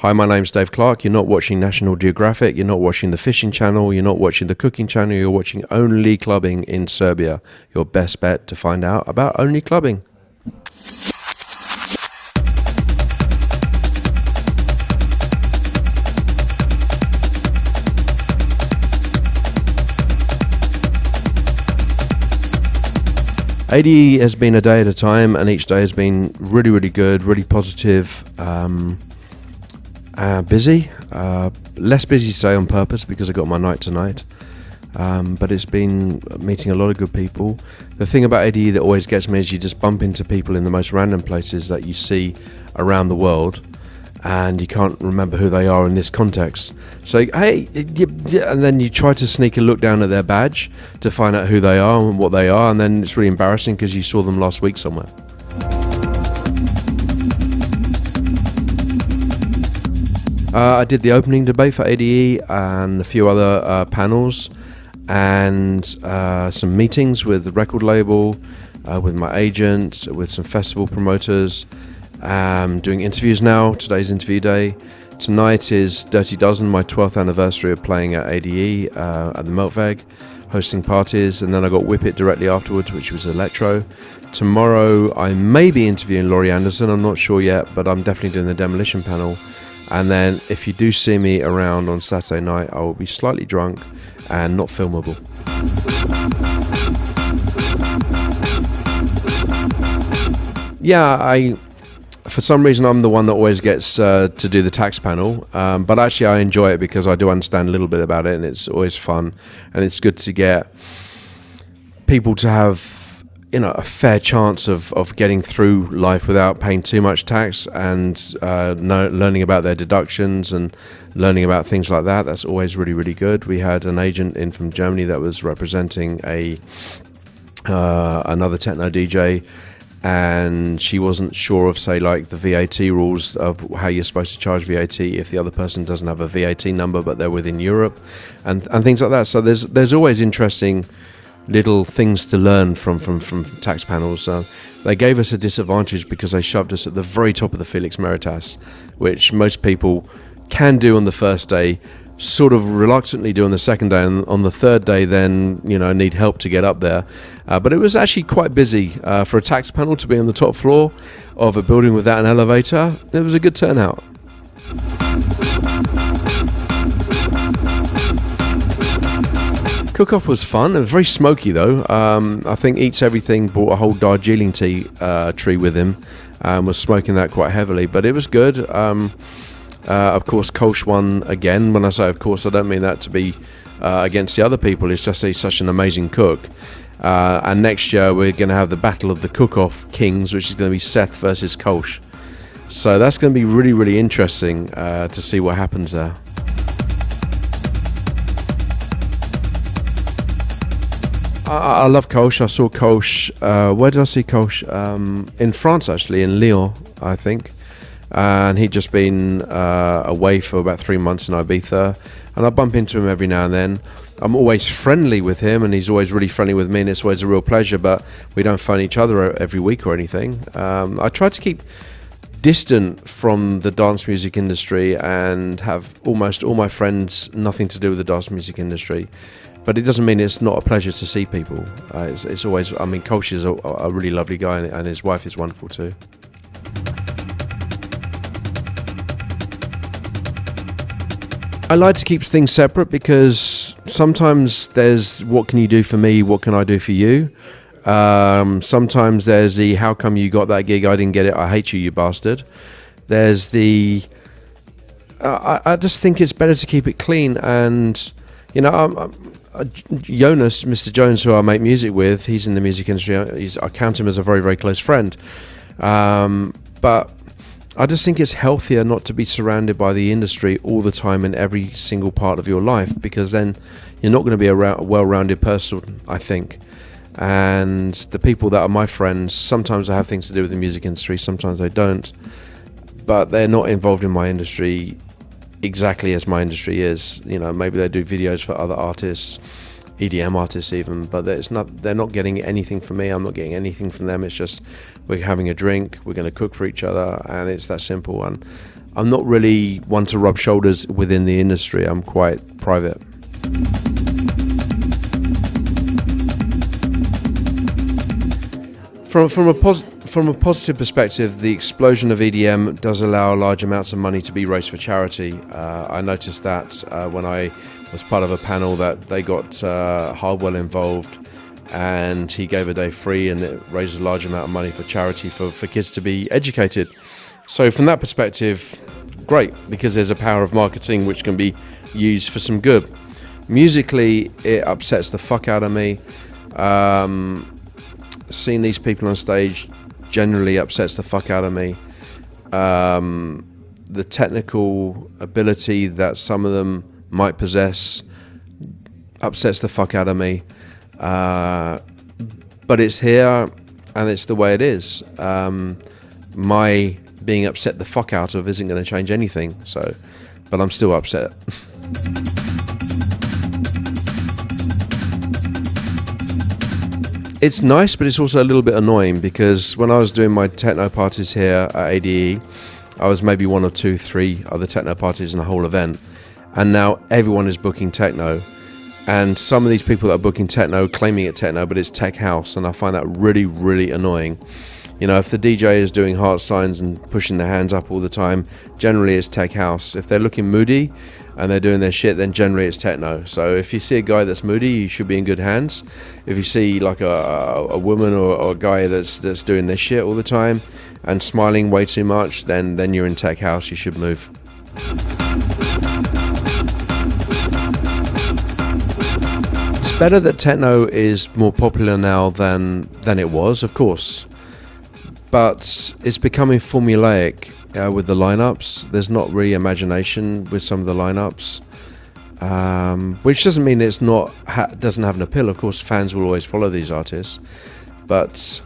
Hi, my name's Dave Clarke. You're not watching National Geographic, you're not watching the Fishing Channel, you're not watching the Cooking Channel, you're watching Onlyclubbing in Serbia. Your best bet to find out about Onlyclubbing. ADE has been a day at a time, and each day has been really, really good, really positive, busy. Less busy today on purpose because I got my night tonight. But it's been meeting a lot of good people. The thing about ADE that always gets me is you just bump into people in the most random places that you see around the world, and you can't remember who they are in this context. So, hey, and then you try to sneak a look down at their badge to find out who they are and what they are, and then it's really embarrassing because you saw them last week somewhere. I did the opening debate for ADE and a few other panels, and some meetings with the record label, with my agent, with some festival promoters. Doing interviews now. Today's interview day. Tonight is Dirty Dozen, my 12th anniversary of playing at ADE at the Melkweg, hosting parties, and then I got Whip It directly afterwards, which was electro. Tomorrow I may be interviewing Laurie Anderson, I'm not sure yet, but I'm definitely doing the Demolition panel. And then if you do see me around on Saturday night, I will be slightly drunk and not filmable. Yeah, for some reason I'm the one that always gets to do the tax panel, but actually I enjoy it because I do understand a little bit about it, and it's always fun, and it's good to get people to have, you know, a fair chance of getting through life without paying too much tax, and learning about their deductions and learning about things like that. That's always really, really good. We had an agent in from Germany that was representing another techno DJ, and she wasn't sure of, say, like the VAT rules of how you're supposed to charge VAT if the other person doesn't have a VAT number but they're within Europe, and things like that. So there's always interesting little things to learn from tax panels. They gave us a disadvantage because they shoved us at the very top of the Felix Meritas, which most people can do on the first day, sort of reluctantly do on the second day, and on the third day then, you know, need help to get up there. But it was actually quite busy for a tax panel to be on the top floor of a building without an elevator. It was a good turnout. Cook-off was fun. It was very smoky though. I think Eats Everything brought a whole Darjeeling tea tree with him and was smoking that quite heavily, but it was good. Of course, Kolsch won again. When I say of course, I don't mean that to be against the other people. It's just he's such an amazing cook. And next year we're going to have the Battle of the Cook-Off Kings, which is going to be Seth versus Kolsch. So that's going to be really, really interesting to see what happens there. I love Kolsch. I saw Kolsch. Where did I see Kolsch? In France, actually, in Lyon, I think. And he'd just been away for about 3 months in Ibiza, and I bump into him every now and then. I'm always friendly with him, and he's always really friendly with me, and it's always a real pleasure, but we don't phone each other every week or anything. I try to keep distant from the dance music industry and have almost all my friends nothing to do with the dance music industry, but it doesn't mean it's not a pleasure to see people. It's always, I mean, Kolsch is a really lovely guy, and his wife is wonderful too. I like to keep things separate because sometimes there's what can you do for me, what can I do for you. Sometimes there's the how come you got that gig, I didn't get it, I hate you, you bastard. There's the I just think it's better to keep it clean. And you know, Jonas, Mr. Jones, who I make music with, he's in the music industry. I count him as a very, very close friend. But I just think it's healthier not to be surrounded by the industry all the time in every single part of your life, because then you're not going to be a well-rounded person, I think. And the people that are my friends, sometimes I have things to do with the music industry, sometimes I don't, but they're not involved in my industry exactly as my industry is. You know, maybe they do videos for other artists, EDM artists even, but they're not getting anything from me, I'm not getting anything from them. It's just we're having a drink, we're going to cook for each other, and it's that simple. And I'm not really one to rub shoulders within the industry. I'm quite private. From a positive perspective, the explosion of EDM does allow large amounts of money to be raised for charity. I noticed that when I was part of a panel that they got Hardwell involved, and he gave a day free, and it raised a large amount of money for charity for kids to be educated. So from that perspective, great, because there's a power of marketing which can be used for some good. Musically, it upsets the fuck out of me. Seeing these people on stage generally upsets the fuck out of me. The technical ability that some of them might possess upsets the fuck out of me. But it's here, and it's the way it is. My being upset the fuck out of isn't going to change anything. But I'm still upset. It's nice, but it's also a little bit annoying, because when I was doing my techno parties here at ADE, I was maybe one or two, three other techno parties in the whole event, and now everyone is booking techno, and some of these people that are booking techno claiming it techno, but it's tech house, and I find that really, really annoying. You know, if the DJ is doing heart signs and pushing their hands up all the time, generally it's tech house. If they're looking moody and they're doing their shit, then generally it's techno. So if you see a guy that's moody, you should be in good hands. If you see like a woman or a guy that's doing their shit all the time and smiling way too much, then you're in tech house. You should move. It's better that techno is more popular now than it was, of course. But it's becoming formulaic with the lineups. There's not really imagination with some of the lineups, which doesn't mean it's not doesn't have an appeal. Of course, fans will always follow these artists, but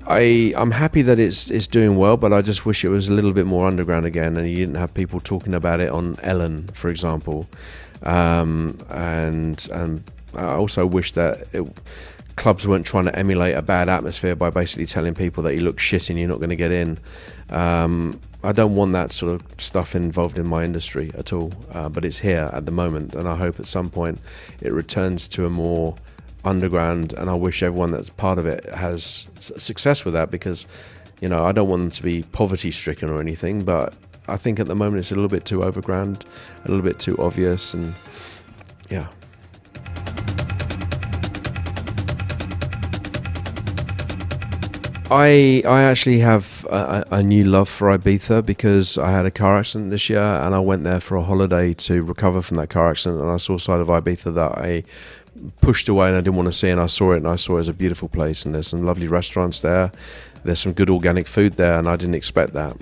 I'm happy that it's doing well. But I just wish it was a little bit more underground again, and you didn't have people talking about it on Ellen, for example. And I also wish that clubs weren't trying to emulate a bad atmosphere by basically telling people that you look shit and you're not going to get in. I don't want that sort of stuff involved in my industry at all, but it's here at the moment, and I hope at some point it returns to a more underground, and I wish everyone that's part of it has success with that, because, you know, I don't want them to be poverty stricken or anything, but I think at the moment it's a little bit too overground, a little bit too obvious, and yeah. I actually have a new love for Ibiza, because I had a car accident this year, and I went there for a holiday to recover from that car accident, and I saw a side of Ibiza that I pushed away and I didn't want to see, and I saw it as a beautiful place, and there's some lovely restaurants there, there's some good organic food there, and I didn't expect that.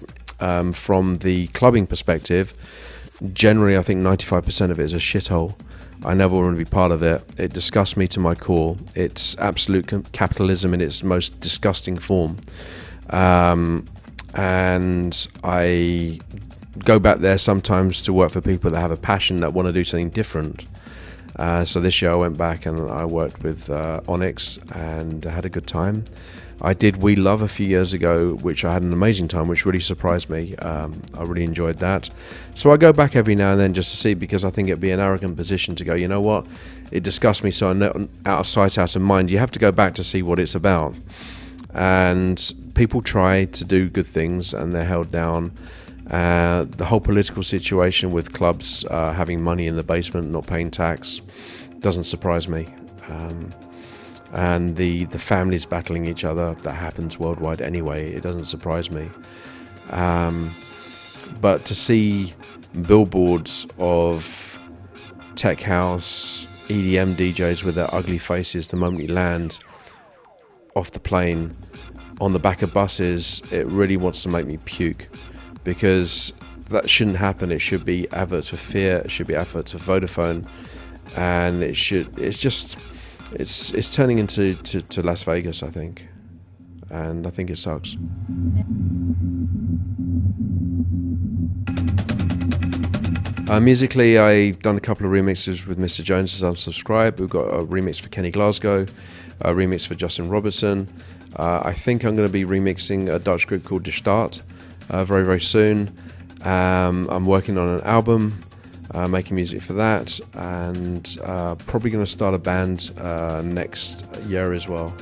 From the clubbing perspective, generally I think 95% of it is a shithole. I never want to be part of it. It disgusts me to my core. It's absolute capitalism in its most disgusting form. And I go back there sometimes to work for people that have a passion, that want to do something different. So this year I went back and I worked with Onyx and had a good time. I did We Love a few years ago, which I had an amazing time, which really surprised me. I really enjoyed that. So I go back every now and then just to see, because I think it'd be an arrogant position to go, you know what, it disgusts me, so I'm out of sight, out of mind. You have to go back to see what it's about. And people try to do good things and they're held down. The whole political situation with clubs having money in the basement, not paying tax, doesn't surprise me. And the families battling each other, that happens worldwide anyway, it doesn't surprise me. But to see billboards of tech house, EDM DJs with their ugly faces the moment you land off the plane, on the back of buses, it really wants to make me puke, because that shouldn't happen. It should be adverts for Fear, it should be adverts for Vodafone, and it's turning into Las Vegas, I think, and I think it sucks. Musically, I've done a couple of remixes with Mr. Jones as Unsubscribe. We've got a remix for Kenny Glasgow, a remix for Justin Robertson. I think I'm going to be remixing a Dutch group called De Start very, very soon. I'm working on an album, making music for that, and probably going to start a band next year as well.